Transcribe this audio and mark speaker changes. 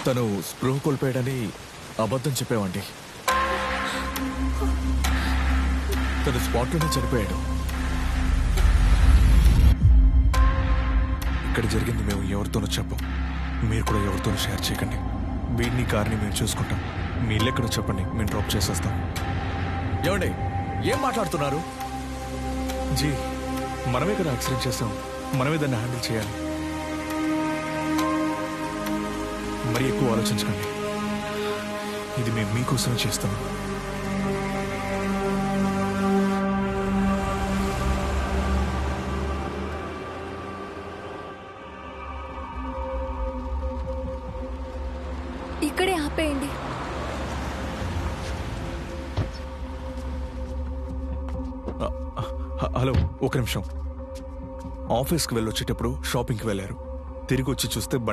Speaker 1: తను స్పృహ కోల్పోయాడని అబద్ధం చెప్పామండి. తను స్పాట్లోనే చనిపోయాడు. ఇక్కడ జరిగింది మేము ఎవరితోనూ చెప్పం. మీరు కూడా ఎవరితోనూ షేర్ చేయకండి. వీడిని కార్ని మేము చూసుకుంటాం. మీ ఇల్లు ఎక్కడో చెప్పండి, మేము డ్రాప్ చేసేస్తాం. ఏమండి, ఏం మాట్లాడుతున్నారు? జీ, మనమే కదా యాక్సిడెంట్ చేస్తాం, మనమే దాన్ని హ్యాండిల్ చేయాలి. మరీ ఎక్కువ ఆలోచించకండి. ఇది మేము మీకోసమే చేస్తాం.
Speaker 2: ఇక్కడే ఆపేయండి.
Speaker 1: హలో, ఒక నిమిషం. ఆఫీస్కి వెళ్ళొచ్చేటప్పుడు షాపింగ్కి వెళ్ళారు. తిరిగి వచ్చి చూస్తే